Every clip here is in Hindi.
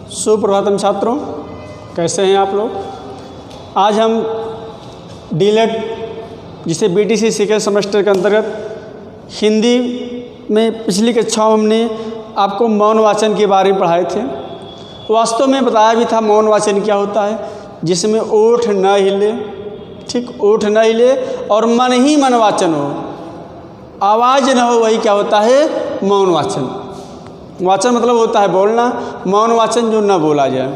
सुप्रभातम छात्रों, कैसे हैं आप लोग। आज हम डीलेट जिसे बीटीसी सेकेंड सेमेस्टर के अंतर्गत हिंदी में पिछली कक्षा हमने आपको मौन वाचन के बारे में पढ़ाए थे। वास्तव में बताया भी था मौन वाचन क्या होता है, जिसमें ओठ न हिले, ठीक, ओठ न हिले और मन ही मन वाचन हो, आवाज़ न हो, वही क्या होता है, मौन वाचन। वाचन मतलब होता है बोलना, मौन वाचन जो न बोला जाए।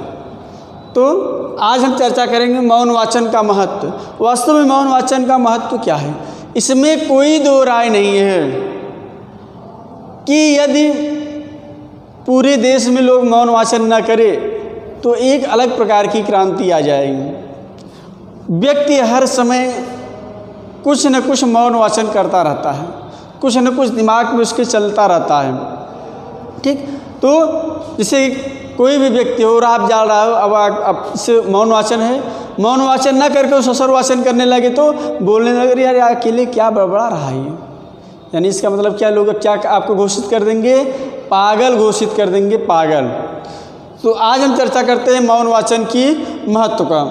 तो आज हम चर्चा करेंगे मौन वाचन का महत्व। वास्तव में मौन वाचन का महत्व क्या है, इसमें कोई दो राय नहीं है कि यदि पूरे देश में लोग मौन वाचन न करें तो एक अलग प्रकार की क्रांति आ जाएगी। व्यक्ति हर समय कुछ न कुछ मौन वाचन करता रहता है, कुछ न कुछ दिमाग में उसके चलता रहता है, ठीक। तो जैसे कोई भी व्यक्ति हो और आप जा रहा हो, अब इससे मौन वाचन है, मौन वाचन न करके ससुर वाचन करने लगे तो बोलने लगे यार अकेले क्या बड़बड़ा रहा है, यानी इसका मतलब क्या, लोग क्या आपको घोषित कर देंगे, पागल घोषित कर देंगे, पागल। तो आज हम चर्चा करते हैं मौन वाचन की महत्व का।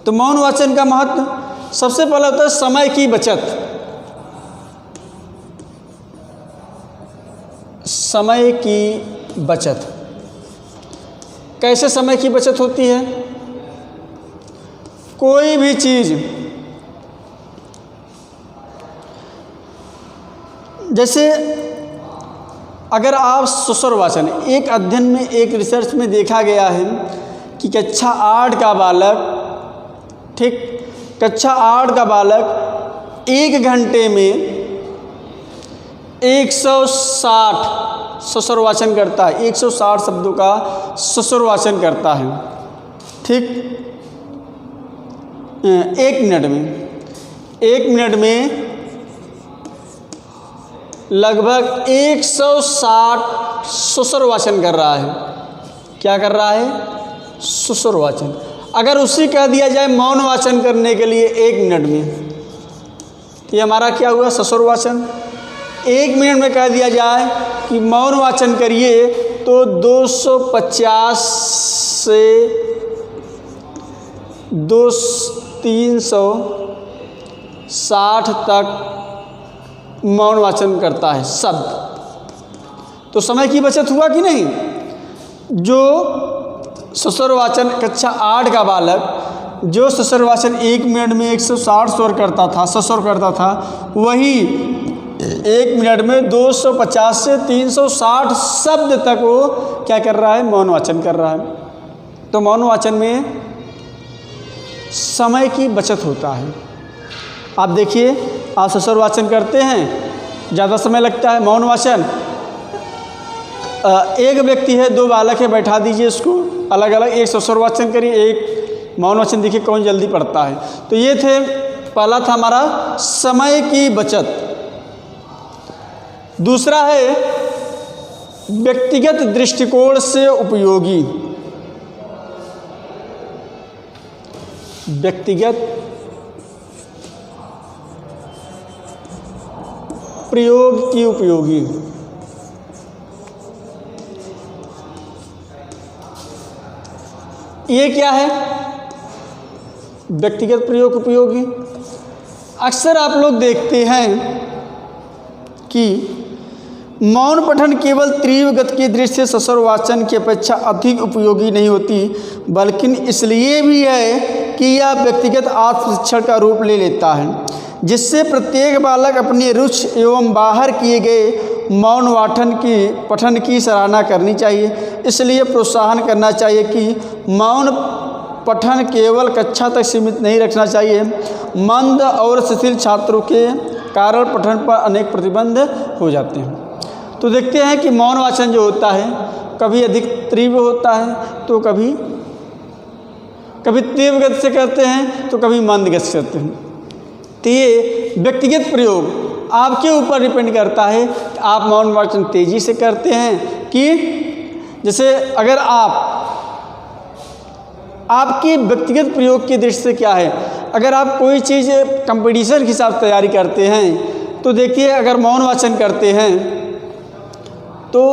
तो मौन वाचन का महत्व सबसे पहले होता है समय की बचत। समय की बचत कैसे समय की बचत होती है। कोई भी चीज़, जैसे अगर आप ससुर वाचन, एक अध्ययन में, एक रिसर्च में देखा गया है कि कक्षा 8 का बालक, ठीक, कक्षा 8 का बालक 1 घंटे में 160 ससुर वाचन करता है, 160 शब्दों का ससुर वाचन करता है, ठीक। 1 मिनट में लगभग 160 ससुर वाचन कर रहा है। क्या कर रहा है, ससुर वाचन। अगर उसी कह दिया जाए मौन वाचन करने के लिए 1 मिनट में, तो ये हमारा क्या हुआ, ससुर वाचन। 1 मिनट में कह दिया जाए कि मौन वाचन करिए तो 250 से 360 तक मौन वाचन करता है शब्द। तो समय की बचत हुआ कि नहीं। जो ससुर वाचन कक्षा 8 का बालक जो ससुर वाचन 1 मिनट में 160 स्वर करता था, ससुर करता था, वही 1 मिनट में 250 से 360 शब्द तक वो क्या कर रहा है, मौन वाचन कर रहा है। तो मौन वाचन में समय की बचत होता है। आप देखिए, आप ससुर वाचन करते हैं, ज़्यादा समय लगता है मौन वाचन। एक व्यक्ति है, 2 बालक है, बैठा दीजिए उसको अलग अलग, एक ससुर वाचन करिए, एक मौन वाचन, देखिए कौन जल्दी पढ़ता है। तो ये थे, पहला था हमारा समय की बचत। दूसरा है व्यक्तिगत दृष्टिकोण से उपयोगी। व्यक्तिगत प्रयोग की उपयोगी। ये क्या है, व्यक्तिगत प्रयोग उपयोगी। अक्सर आप लोग देखते हैं कि मौन पठन केवल तीव्र गति की दृष्टि से ससुर वाचन की अपेक्षा अधिक उपयोगी नहीं होती, बल्कि इसलिए भी है कि यह व्यक्तिगत आत्मशिक्षण का रूप ले लेता है, जिससे प्रत्येक बालक अपनी रुचि एवं बाहर किए गए मौन पठन की सराहना करनी चाहिए। इसलिए प्रोत्साहन करना चाहिए कि मौन पठन केवल कक्षा तक सीमित नहीं रखना चाहिए। मंद और शिथिल छात्रों के कारण पठन पर अनेक प्रतिबंध हो जाते हैं। तो देखते हैं कि मौन वाचन जो होता है, कभी अधिक तीव्र होता है, तो कभी तीव्र गति से करते हैं, तो कभी मंद गति से करते हैं। तो ये व्यक्तिगत प्रयोग आपके ऊपर डिपेंड करता है कि आप मौन वाचन तेज़ी से करते हैं कि, जैसे अगर आपकी व्यक्तिगत प्रयोग की दृष्टि से क्या है, अगर आप कोई चीज़ कंपटीशन के हिसाब से तैयारी करते हैं तो देखिए, अगर मौन वाचन करते हैं तो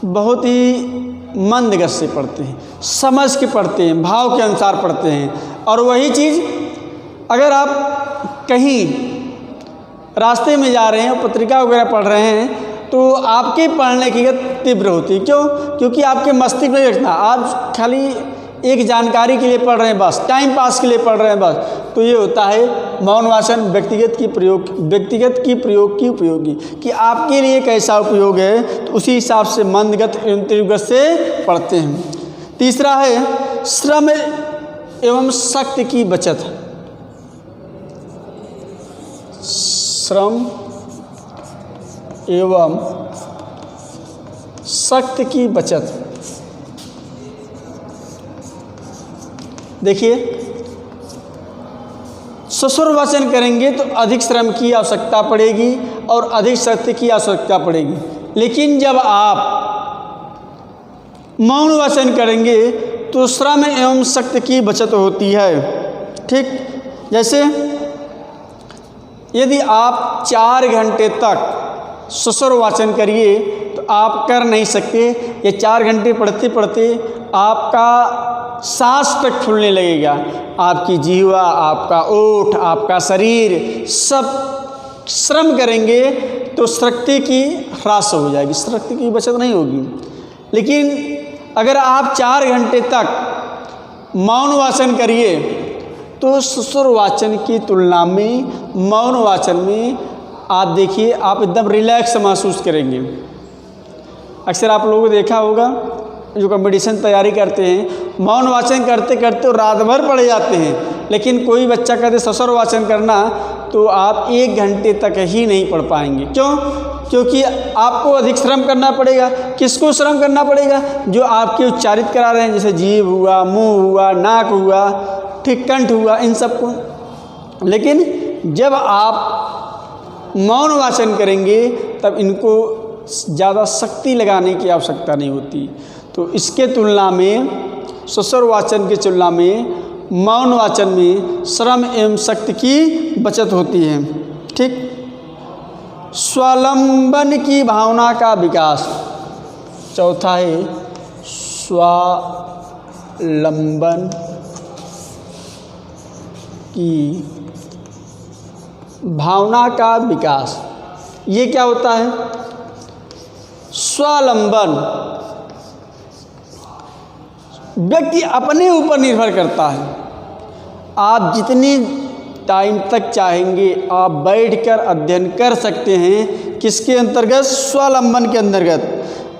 बहुत ही मंद गति से पढ़ते हैं, समझ के पढ़ते हैं, भाव के अनुसार पढ़ते हैं। और वही चीज़ अगर आप कहीं रास्ते में जा रहे हैं और पत्रिका वगैरह पढ़ रहे हैं तो आपके पढ़ने की गति तीव्र होती है। क्यों? क्योंकि आपके मस्तिष्क में रखना, आप खाली एक जानकारी के लिए पढ़ रहे हैं, बस टाइम पास के लिए पढ़ रहे हैं बस, तो ये होता है मौन वाचन व्यक्तिगत की प्रयोग की उपयोगी, कि आपके लिए कैसा उपयोग है तो उसी हिसाब से मंदगत एवं तीव्रगत से पढ़ते हैं। तीसरा है श्रम एवं शक्ति की बचत। श्रम एवं शक्ति की बचत। देखिए, ससुर वाचन करेंगे तो अधिक श्रम की आवश्यकता पड़ेगी और अधिक शक्ति की आवश्यकता पड़ेगी, लेकिन जब आप मौन वाचन करेंगे तो श्रम एवं शक्ति की बचत होती है। ठीक, जैसे यदि आप 4 घंटे तक ससुर वाचन करिए तो आप कर नहीं सकते। ये 4 घंटे पढ़ते पढ़ते आपका सांस तक फूलने लगेगा, आपकी जीवा, आपका ओठ, आपका शरीर सब श्रम करेंगे तो शक्ति की ह्रास हो जाएगी, शक्ति की बचत नहीं होगी। लेकिन अगर आप 4 घंटे तक मौन वाचन करिए तो ससुर वाचन की तुलना में मौन वाचन में आप देखिए आप एकदम रिलैक्स महसूस करेंगे। अक्सर आप लोगों को देखा होगा जो कंपटीशन तैयारी करते हैं, मौन वाचन करते करते रात भर पढ़े जाते हैं, लेकिन कोई बच्चा कहते ससुर वाचन करना तो आप 1 घंटे तक ही नहीं पढ़ पाएंगे। क्यों? क्योंकि आपको अधिक श्रम करना पड़ेगा। किसको श्रम करना पड़ेगा? जो आपके उच्चारित करा रहे हैं, जैसे जीभ हुआ, मुंह हुआ, नाक हुआ, ठीक, कंठ हुआ, इन सबको। लेकिन जब आप मौन वाचन करेंगे तब इनको ज़्यादा शक्ति लगाने की आवश्यकता नहीं होती। तो इसके तुलना में ससुर वाचन की तुलना में मौन वाचन में श्रम एवं शक्ति की बचत होती है। ठीक, स्वावलंबन की भावना का विकास। चौथा है स्वावलंबन की भावना का विकास। ये क्या होता है? स्वावलंबन व्यक्ति अपने ऊपर निर्भर करता है। आप जितनी टाइम तक चाहेंगे आप बैठकर अध्ययन कर सकते हैं। किसके अंतर्गत? स्वावलंबन के अंतर्गत।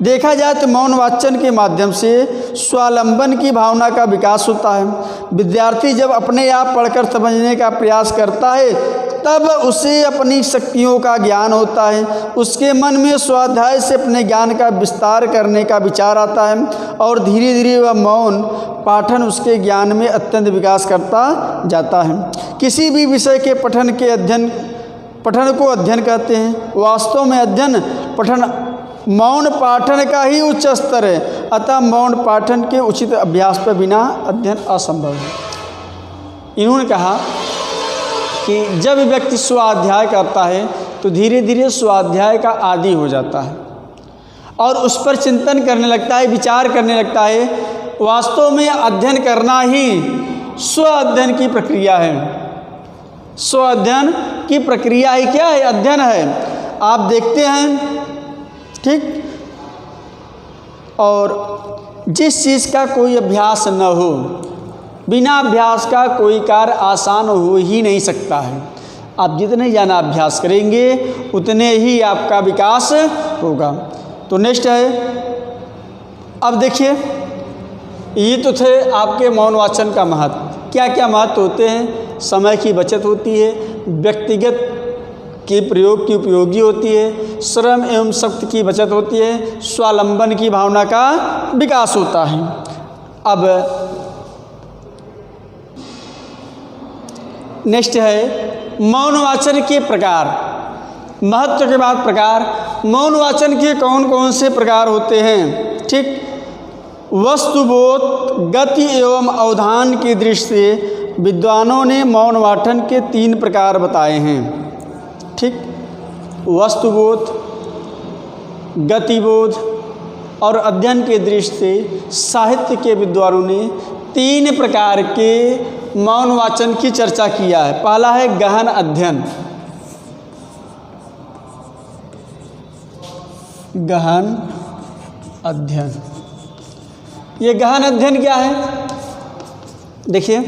देखा जाए तो मौन वाचन के माध्यम से स्वावलंबन की भावना का विकास होता है। विद्यार्थी जब अपने आप पढ़कर समझने का प्रयास करता है तब उसे अपनी शक्तियों का ज्ञान होता है। उसके मन में स्वाध्याय से अपने ज्ञान का विस्तार करने का विचार आता है और धीरे धीरे वह मौन पाठन उसके ज्ञान में अत्यंत विकास करता जाता है। किसी भी विषय के पठन को अध्ययन कहते हैं। वास्तव में अध्ययन पठन मौन पाठन का ही उच्च स्तर है। अतः मौन पाठन के उचित अभ्यास पर बिना अध्ययन असंभव है। इन्होंने कहा कि जब व्यक्ति स्वाध्याय करता है तो धीरे धीरे स्वाध्याय का आदी हो जाता है और उस पर चिंतन करने लगता है, विचार करने लगता है। वास्तव में अध्ययन करना ही स्व अध्ययन की प्रक्रिया है। स्व अध्ययन की प्रक्रिया ही क्या है? अध्ययन है। आप देखते हैं, ठीक, और जिस चीज़ का कोई अभ्यास न हो, बिना अभ्यास का कोई कार्य आसान हो ही नहीं सकता है। आप जितने ज़्यादा अभ्यास करेंगे उतने ही आपका विकास होगा। तो नेक्स्ट है, अब देखिए, ये तो थे आपके मौन वाचन का महत्व। क्या क्या महत्व होते हैं? समय की बचत होती है, व्यक्तिगत के प्रयोग की उपयोगी होती है, श्रम एवं शक्ति की बचत होती है, स्वावलंबन की भावना का विकास होता है। अब नेक्स्ट है मौन वाचन के प्रकार। महत्व के बाद प्रकार। मौन वाचन के कौन कौन से प्रकार होते हैं? ठीक, वस्तुबोध, गति एवं अवधान की दृष्टि से विद्वानों ने मौन वाचन के 3 प्रकार बताए हैं। ठीक, वस्तुबोध, गतिबोध और अध्ययन के दृष्टि से साहित्य के विद्वानों ने 3 प्रकार के मौन वाचन की चर्चा किया है। पहला है गहन अध्ययन। गहन अध्ययन, ये गहन अध्ययन क्या है? देखिए,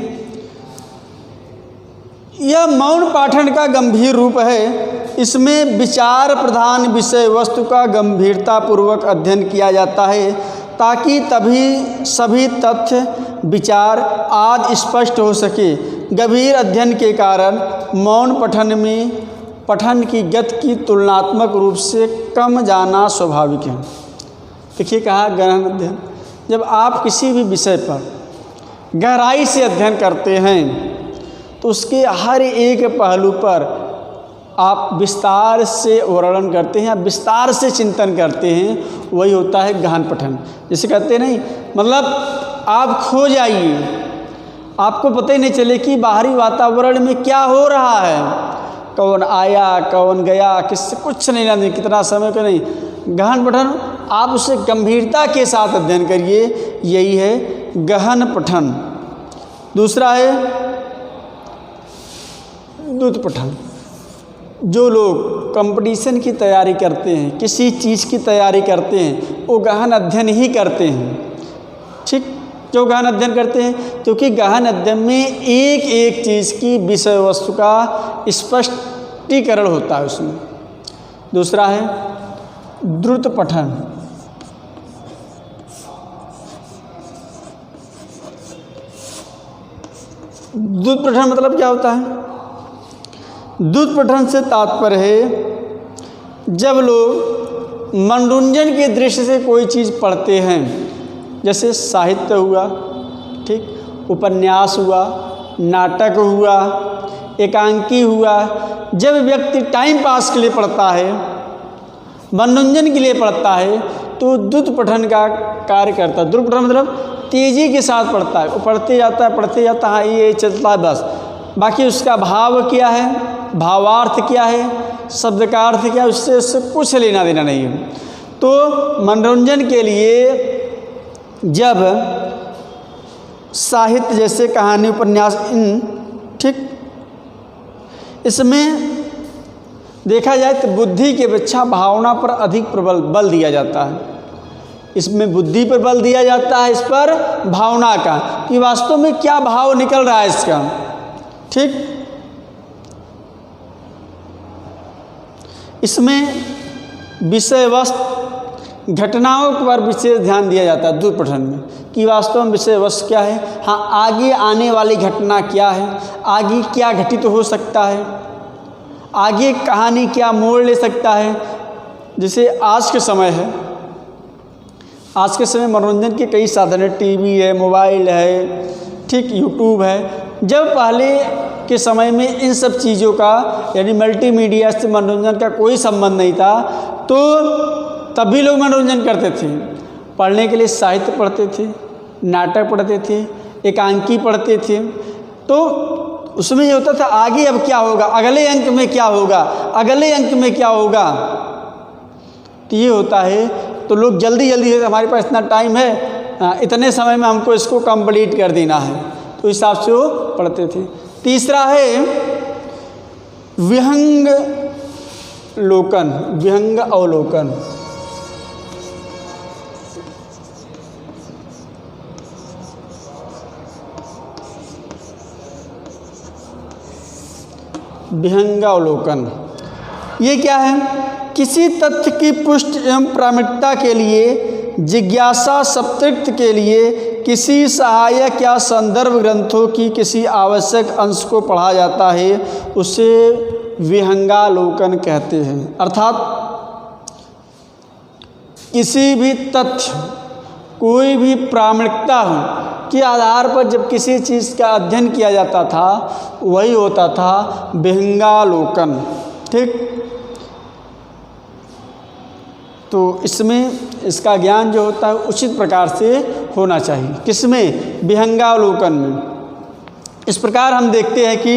यह मौन पाठन का गंभीर रूप है। इसमें विचार प्रधान विषय वस्तु का गंभीरतापूर्वक अध्ययन किया जाता है ताकि तभी सभी तथ्य विचार आदि स्पष्ट हो सके। गंभीर अध्ययन के कारण मौन पठन में पठन की गति की तुलनात्मक रूप से कम जाना स्वाभाविक है। देखिए, कहा गहन अध्ययन, जब आप किसी भी विषय पर गहराई से अध्ययन करते हैं तो उसके हर एक पहलू पर आप विस्तार से वर्णन करते हैं, आप विस्तार से चिंतन करते हैं, वही होता है गहन पठन। जैसे कहते नहीं, मतलब आप खो जाइए, आपको पता ही नहीं चले कि बाहरी वातावरण में क्या हो रहा है, कौन आया कौन गया, किससे कुछ नहीं जाने, कितना समय का नहीं। गहन पठन आप उसे गंभीरता के साथ अध्ययन करिए, यही है गहन पठन। दूसरा है द्रुत पठन। जो लोग कंपटीशन की तैयारी करते हैं, किसी चीज़ की तैयारी करते हैं, वो गहन अध्ययन ही करते हैं। ठीक, जो गहन अध्ययन करते हैं, क्योंकि गहन अध्ययन में एक एक चीज़ की विषय वस्तु का स्पष्टीकरण होता है उसमें। दूसरा है द्रुत पठन। द्रुत पठन मतलब क्या होता है? द्रुत पठन से तात्पर्य है जब लोग मनोरंजन की दृष्टि से कोई चीज़ पढ़ते हैं, जैसे साहित्य हुआ, ठीक, उपन्यास हुआ, नाटक हुआ, एकांकी हुआ। जब व्यक्ति टाइम पास के लिए पढ़ता है, मनोरंजन के लिए पढ़ता है, तो द्रुत पठन का कार्य करता है। द्रुत पठन मतलब तेज़ी के साथ पढ़ता है, वो पढ़ते जाता है, हाँ ये चलता है बस। बाकी उसका भाव क्या है, भावार्थ क्या है, शब्द का अर्थ क्या है, उससे कुछ लेना देना नहीं है। तो मनोरंजन के लिए जब साहित्य जैसे कहानी, उपन्यास, ठीक, इसमें देखा जाए तो बुद्धि की अपेक्षा भावना पर अधिक प्रबल बल दिया जाता है। इसमें बुद्धि पर बल दिया जाता है, इस पर भावना का, कि वास्तव में क्या भाव निकल रहा है इसका। ठीक, इसमें विषय वस्तु घटनाओं पर विशेष ध्यान दिया जाता है द्रुत पठन में, कि वास्तव में विषय वस्तु क्या है, हाँ आगे आने वाली घटना क्या है, आगे क्या घटित हो सकता है, आगे कहानी क्या मोड़ ले सकता है। जैसे आज के समय है, आज के समय मनोरंजन के कई साधन है, टीवी है, मोबाइल है, ठीक, यूट्यूब है। जब पहले के समय में इन सब चीज़ों का, यानी मल्टीमीडिया से मनोरंजन का कोई संबंध नहीं था, तो तभी लोग मनोरंजन करते थे। पढ़ने के लिए साहित्य पढ़ते थे, नाटक पढ़ते थे, एकांकी पढ़ते थे। तो उसमें ये होता था आगे अब क्या होगा, अगले अंक में क्या होगा, अगले अंक में क्या होगा। तो ये होता है, तो लोग जल्दी जल्दी, हमारे पास इतना टाइम है, इतने समय में हमको इसको कंप्लीट कर देना है, तो इस हिसाब से वो पढ़ते थे। तीसरा है विहंग लोकन, विहंग अवलोकन। विहंगावलोकन ये क्या है? किसी तथ्य की पुष्टि एवं प्रामाणिकता के लिए, जिज्ञासा संतृप्ति के लिए किसी सहायक या संदर्भ ग्रंथों की किसी आवश्यक अंश को पढ़ा जाता है, उसे विहंगावलोकन कहते हैं। अर्थात किसी भी तथ्य, कोई भी प्रामाणिकता के आधार पर जब किसी चीज़ का अध्ययन किया जाता था, वही होता था विहंगावलोकन। ठीक, तो इसमें इसका ज्ञान जो होता है उचित प्रकार से होना चाहिए। किसमें? विहंगावलोकन में। इस प्रकार हम देखते हैं कि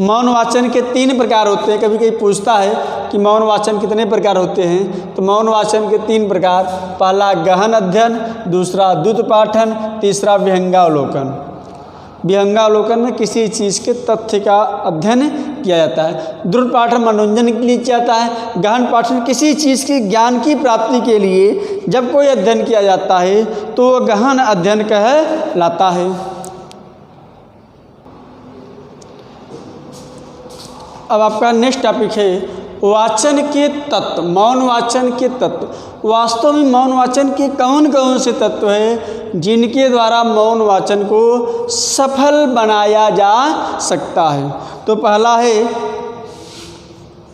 मौन वाचन के 3 प्रकार होते हैं। कभी कभी पूछता है कि मौन वाचन कितने प्रकार होते हैं, तो मौन वाचन के 3 प्रकार, पहला गहन अध्ययन, दूसरा द्रुत पाठन, तीसरा विहंगावलोकन। विहंगावलोकन में किसी चीज़ के तथ्य का अध्ययन किया जाता है। द्रुत पाठन मनोरंजन के लिए किया जाता है। गहन पाठन किसी चीज़ की ज्ञान की प्राप्ति के लिए जब कोई अध्ययन किया जाता है तो वह गहन अध्ययन कहलाता है। अब आपका नेक्स्ट टॉपिक है वाचन के तत्व, मौन वाचन के तत्व। वास्तव में मौन वाचन के कौन कौन से तत्व हैं जिनके द्वारा मौन वाचन को सफल बनाया जा सकता है? तो पहला है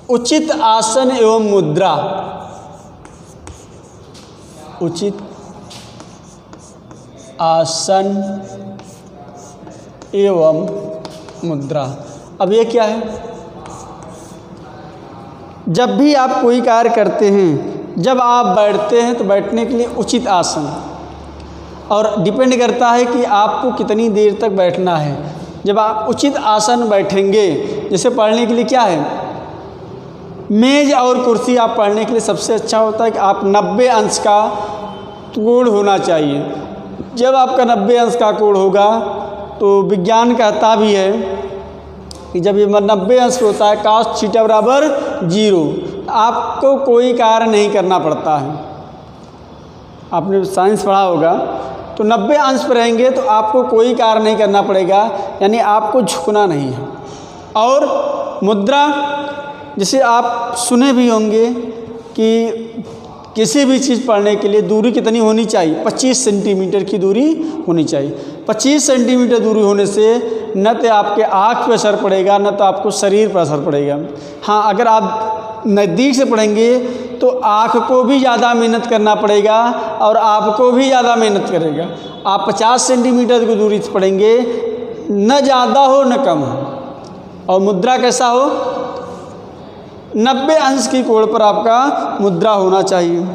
उचित आसन एवं मुद्रा। उचित आसन एवं मुद्रा। अब ये क्या है? जब भी आप कोई कार्य करते हैं, जब आप बैठते हैं तो बैठने के लिए उचित आसन, और डिपेंड करता है कि आपको कितनी देर तक बैठना है। जब आप उचित आसन बैठेंगे, जैसे पढ़ने के लिए क्या है, मेज़ और कुर्सी, आप पढ़ने के लिए सबसे अच्छा होता है कि आप 90 अंश का कोण होना चाहिए। जब आपका 90 अंश का कोण होगा तो विज्ञान कहता भी है कि जब ये 90 अंश होता है cos थीटा बराबर 0, आपको कोई कार्य नहीं करना पड़ता है। आपने साइंस पढ़ा होगा, तो 90 अंश पर रहेंगे तो आपको कोई कार्य नहीं करना पड़ेगा, यानी आपको झुकना नहीं है। और मुद्रा, जैसे आप सुने भी होंगे कि किसी भी चीज़ पढ़ने के लिए दूरी कितनी होनी चाहिए, 25 सेंटीमीटर की दूरी होनी चाहिए। 25 सेंटीमीटर दूरी होने से न तो आपके आँख पर असर पड़ेगा, न तो आपको शरीर पर असर पड़ेगा। हाँ, अगर आप नज़दीक से पढ़ेंगे तो आँख को भी ज़्यादा मेहनत करना पड़ेगा और आपको भी ज़्यादा मेहनत करेगा। आप 50 सेंटीमीटर की दूरी से पढ़ेंगे, न ज़्यादा हो न कम हो। और मुद्रा कैसा हो, 90 अंश की कोण पर आपका मुद्रा होना चाहिए।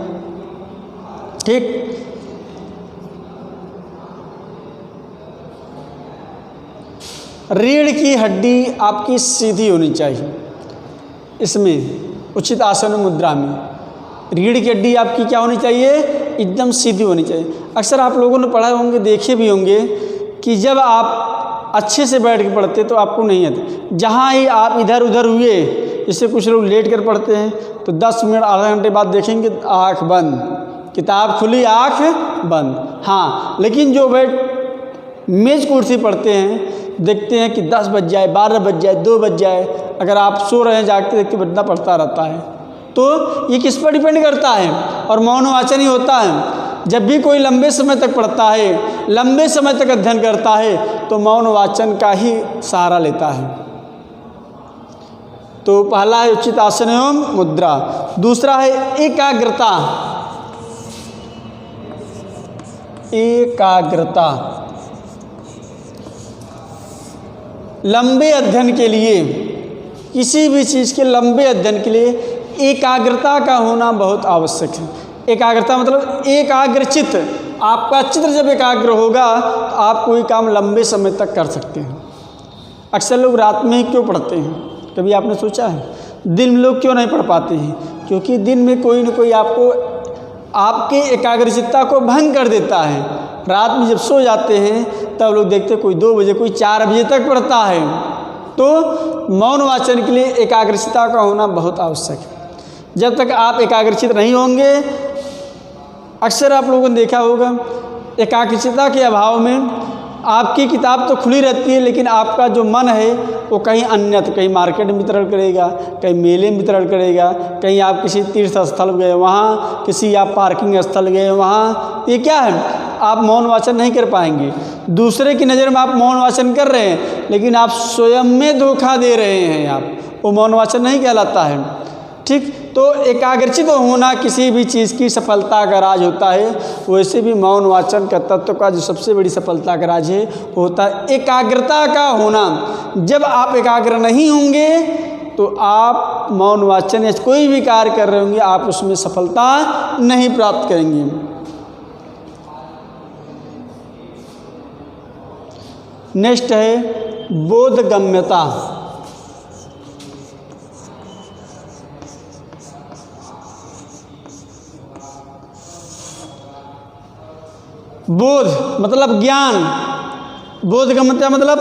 ठीक। रीढ़ की हड्डी आपकी सीधी होनी चाहिए। इसमें उचित आसन मुद्रा में रीढ़ की हड्डी आपकी क्या होनी चाहिए, एकदम सीधी होनी चाहिए। अक्सर आप लोगों ने पढ़ा होंगे, देखे भी होंगे कि जब आप अच्छे से बैठ के पढ़ते तो आपको नहीं आते। जहाँ ही आप इधर उधर हुए, इससे कुछ लोग लेट कर पढ़ते हैं तो 10 मिनट आधा घंटे बाद देखेंगे आँख बंद, किताब खुली आँख बंद। हाँ, लेकिन जो मेज कुर्सी पढ़ते हैं, देखते हैं कि 10 बज जाए, 12 बज जाए, 2 बज जाए, अगर आप सो रहे हैं जागते देखते बजना पड़ता रहता है। तो ये किस पर डिपेंड करता है? और मौन वाचन ही होता है। जब भी कोई लंबे समय तक पढ़ता है, लंबे समय तक अध्ययन करता है, तो मौन वाचन का ही सहारा लेता है। तो पहला है उचित आसन एवं मुद्रा। दूसरा है एकाग्रता। एकाग्रता लंबे अध्ययन के लिए, किसी भी चीज़ के लंबे अध्ययन के लिए एकाग्रता का होना बहुत आवश्यक है। एकाग्रता मतलब एकाग्रचित। आपका चित्र जब एकाग्र होगा तो आप कोई काम लंबे समय तक कर सकते हैं। अक्सर लोग रात में ही क्यों पढ़ते हैं, कभी आपने सोचा है? दिन में लोग क्यों नहीं पढ़ पाते हैं? क्योंकि दिन में कोई न कोई आपको आपके एकाग्रचित्ता को भंग कर देता है। रात में जब सो जाते हैं तब लोग देखते कोई 2 बजे, कोई 4 बजे तक पढ़ता है। तो मौन वाचन के लिए एकाग्रचित्ता का होना बहुत आवश्यक है। जब तक आप एकाग्रचित नहीं होंगे, अक्सर आप लोगों ने देखा होगा एकाग्रचित्ता के अभाव में आपकी किताब तो खुली रहती है, लेकिन आपका जो मन है वो कहीं अन्यत्र, कहीं मार्केट में वितरण करेगा, कहीं मेले में वितरण करेगा, कहीं आप किसी तीर्थ स्थल गए वहाँ, किसी आप पार्किंग स्थल गए वहाँ। ये क्या है, आप मौन वाचन नहीं कर पाएंगे। दूसरे की नज़र में आप मौन वाचन कर रहे हैं, लेकिन आप स्वयं में धोखा दे रहे हैं। आप वो मौन वाचन नहीं कहलाता है। ठीक। तो एकाग्रचित होना किसी भी चीज़ की सफलता का राज होता है। वैसे भी मौन वाचन का तत्व का जो सबसे बड़ी सफलता का राज है वो होता है एकाग्रता का होना। जब आप एकाग्र नहीं होंगे तो आप मौन वाचन या कोई भी कार्य कर रहे होंगे, आप उसमें सफलता नहीं प्राप्त करेंगे। नेक्स्ट है बोधगम्यता। बोध मतलब ज्ञान, बोधगम्यता मतलब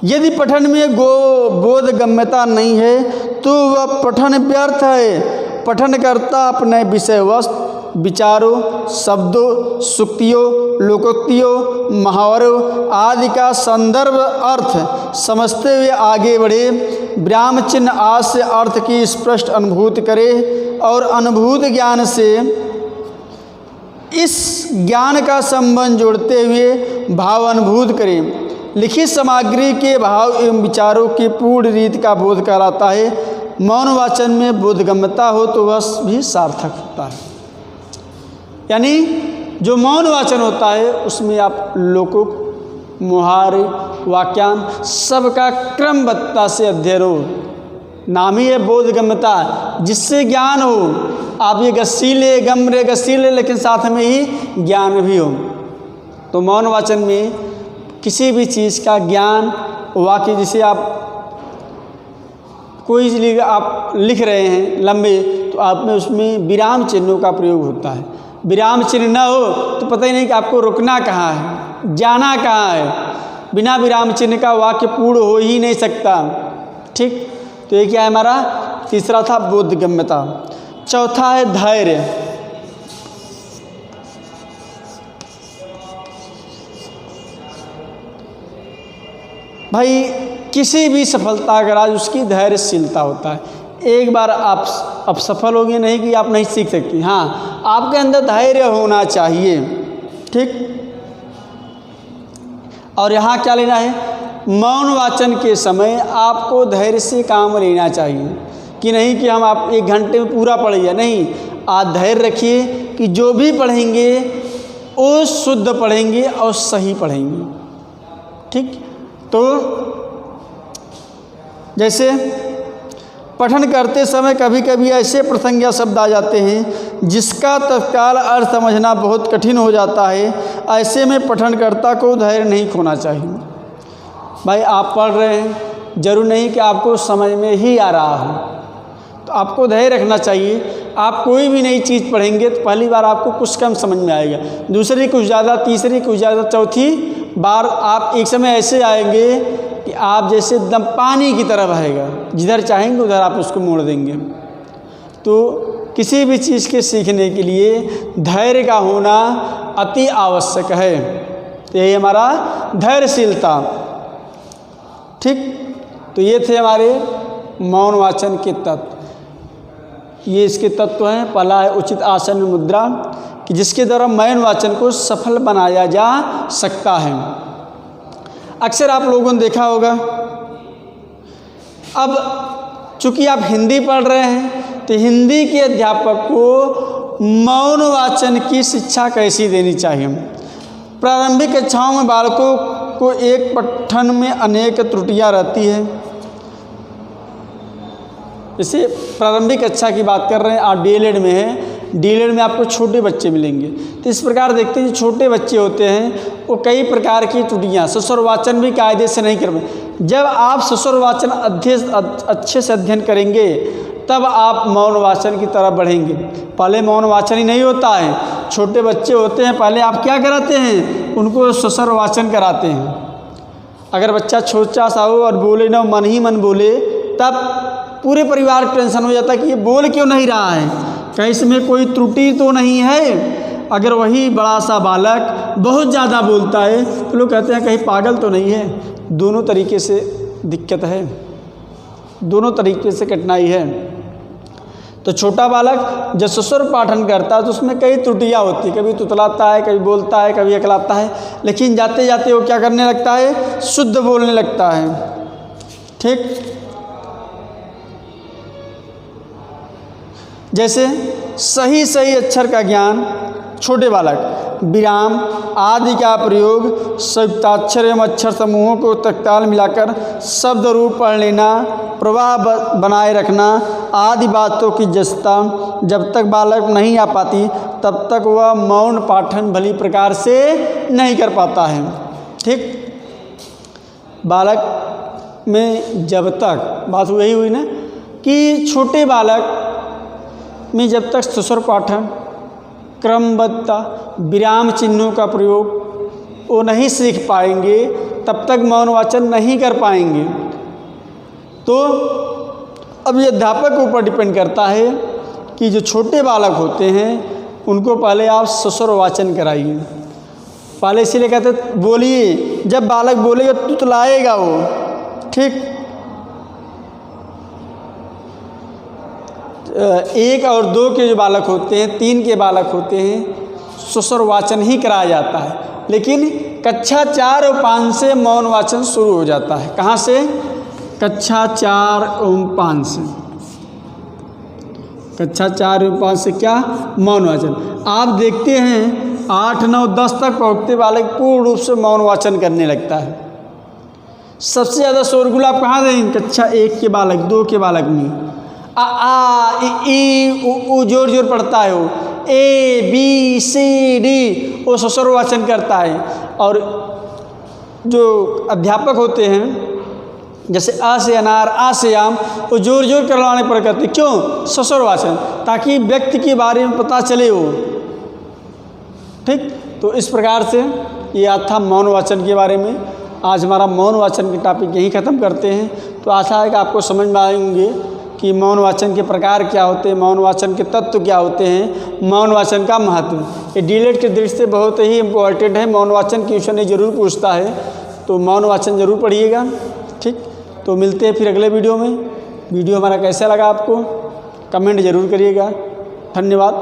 यदि पठन में बोधगम्यता नहीं है तो वह पठन व्यर्थ है। पठन करता अपने विषय वस्तु, विचारों, शब्दों, सुक्तियों, लोकोक्तियों, मुहावरों आदि का संदर्भ अर्थ समझते हुए आगे बढ़े, विराम चिन्ह आदि से अर्थ की स्पष्ट अनुभूति करे और अनुभूत ज्ञान से इस ज्ञान का संबंध जोड़ते हुए भाव अनुभूत करें। लिखित सामग्री के भाव एवं विचारों की पूर्ण रीति का बोध कराता है। मौन वाचन में बोधगम्यता हो तो वह भी सार्थक होता है। यानी जो मौन वाचन होता है उसमें आप लोकोक्त, मुहावरे, वाक्यांश सबका क्रमबद्धता से अध्ययन हो। नाम ही है बोधगम्यता, जिससे ज्ञान हो। आप ये गसीले गम रे गसीले लेकिन साथ में ही ज्ञान भी हो। तो मौन वाचन में किसी भी चीज़ का ज्ञान, वाक्य जैसे आप कोई चीज़ आप लिख रहे हैं लंबे, तो आप में उसमें विराम चिन्हों का प्रयोग होता है। विराम चिन्ह न हो तो पता ही नहीं कि आपको रुकना कहाँ है, जाना कहाँ है। बिना विराम चिन्ह का वाक्य पूर्ण हो ही नहीं सकता। ठीक, तो ये क्या है हमारा तीसरा था बोधगम्यता। चौथा है धैर्य। भाई किसी भी सफलता का राज उसकी धैर्यशीलता होता है। एक बार आप अब सफल होंगे नहीं कि आप नहीं सीख सकती, हाँ आपके अंदर धैर्य होना चाहिए। ठीक, और यहाँ क्या लेना है, मौन वाचन के समय आपको धैर्य से काम लेना चाहिए कि नहीं कि हम आप 1 घंटे में पूरा पढ़िए, नहीं, आप धैर्य रखिए कि जो भी पढ़ेंगे वो शुद्ध पढ़ेंगे और सही पढ़ेंगे। ठीक, तो जैसे पठन करते समय कभी कभी ऐसे प्रसंग या शब्द आ जाते हैं जिसका तत्काल अर्थ समझना बहुत कठिन हो जाता है। ऐसे में पठनकर्ता को धैर्य नहीं खोना चाहिए। भाई आप पढ़ रहे हैं, जरूर नहीं कि आपको समझ में ही आ रहा हो, तो आपको धैर्य रखना चाहिए। आप कोई भी नई चीज़ पढ़ेंगे तो पहली बार आपको कुछ कम समझ में आएगा, दूसरी कुछ ज़्यादा, तीसरी कुछ ज़्यादा, चौथी बार आप एक समय ऐसे आएंगे कि आप जैसे एकदम पानी की तरह बहेगा, जिधर चाहेंगे उधर आप उसको मोड़ देंगे। तो किसी भी चीज़ के सीखने के लिए धैर्य का होना अति आवश्यक है। तो यही हमारा धैर्यशीलता। ठीक, तो ये थे हमारे मौन वाचन के तत्व। ये इसके तत्व हैं। पहला है उचित आसन में मुद्रा, कि जिसके द्वारा मौन वाचन को सफल बनाया जा सकता है। अक्सर आप लोगों ने देखा होगा, अब चूँकि आप हिंदी पढ़ रहे हैं तो हिंदी के अध्यापक को मौन वाचन की शिक्षा कैसी देनी चाहिए। प्रारंभिक कक्षाओं में बालकों को एक पठन में अनेक त्रुटियां रहती है। जैसे प्रारंभिक कक्षा की बात कर रहे हैं, आप डीएलएड में हैं, डीएलएड में आपको छोटे बच्चे मिलेंगे। तो इस प्रकार देखते हैं जो छोटे बच्चे होते हैं वो कई प्रकार की त्रुटियाँ, सस्वर वाचन भी कायदे से नहीं कर पाते। जब आप सस्वर वाचन अच्छे से अध्ययन करेंगे तब आप मौन वाचन की तरफ बढ़ेंगे। पहले मौन वाचन ही नहीं होता है, छोटे बच्चे होते हैं, पहले आप क्या कराते हैं, उनको सस्वर वाचन कराते हैं। अगर बच्चा छोटा सा हो और बोले ना, मन ही मन बोले, तब पूरे परिवार को टेंशन हो जाता है कि ये बोल क्यों नहीं रहा है, कहीं इसमें कोई त्रुटि तो नहीं है। अगर वही बड़ा सा बालक बहुत ज़्यादा बोलता है तो लोग कहते हैं कहीं पागल तो नहीं है। दोनों तरीके से दिक्कत है, दोनों तरीके से कठिनाई है। तो छोटा बालक जब सस्वर पाठन करता है तो उसमें कई त्रुटियाँ होती है, कभी तुतलाता है, कभी बोलता है, कभी अकलाता है, लेकिन जाते जाते वो क्या करने लगता है, शुद्ध बोलने लगता है। ठीक, जैसे सही सही अक्षर का ज्ञान, छोटे बालक विराम आदि का प्रयोग, संयुक्ताक्षर एवं अक्षर समूहों को तत्काल मिलाकर शब्द रूप पढ़ लेना, प्रवाह बनाए रखना आदि बातों की जस्ता जब तक बालक नहीं आ पाती तब तक वह मौन पाठन भली प्रकार से नहीं कर पाता है। ठीक, बालक में जब तक बात वही हुई ना कि छोटे बालक में जब तक सुस्वर पाठन, क्रमबद्धता, विराम चिन्हों का प्रयोग वो नहीं सीख पाएंगे तब तक मौन वाचन नहीं कर पाएंगे। तो अब ये अध्यापक के ऊपर डिपेंड करता है कि जो छोटे बालक होते हैं उनको पहले आप सुस्वर वाचन कराइए। पहले इसीलिए कहते बोलिए, जब बालक बोलेगा तुतलाएगा वो, ठीक। 1 और 2 के जो बालक होते हैं, 3 के बालक होते हैं, सुस्वर वाचन ही कराया जाता है। लेकिन कक्षा 4 और 5 से मौन वाचन शुरू हो जाता है। कहाँ से? कक्षा 4 और 5 से। कक्षा 4 और 5 से क्या? मौन वाचन। आप देखते हैं 8, 9, 10 तक पहुँचते बालक पूर्ण रूप से मौन वाचन करने लगता है। सबसे ज़्यादा शोरगुल आप कहाँ देंगे? कक्षा 1 के बालक, 2 के बालक में आ ई उ जोर जोर पढ़ता है, वो A B C D वो सुस्वर वाचन करता है। और जो अध्यापक होते हैं जैसे आ से अनार, आ से आम, वो जोर जोर करवाने पर करते। क्यों? सुस्वर वाचन, ताकि व्यक्ति के बारे में पता चले वो, ठीक। तो इस प्रकार से ये आज था मौन वाचन के बारे में। आज हमारा मौन वाचन के टॉपिक यहीं ख़त्म करते हैं। तो आशा है कि आपको समझ में आएंगे कि मौन वाचन के प्रकार क्या होते हैं, मौन वाचन के तत्व क्या होते हैं, मौन वाचन का महत्व। ये डीएलएड के दृष्टि से बहुत ही इम्पोर्टेंट है। मौन वाचन क्वेश्चन ये जरूर पूछता है, तो मौन वाचन जरूर पढ़िएगा, ठीक। तो मिलते हैं फिर अगले वीडियो में। वीडियो हमारा कैसा लगा आपको कमेंट ज़रूर करिएगा। धन्यवाद।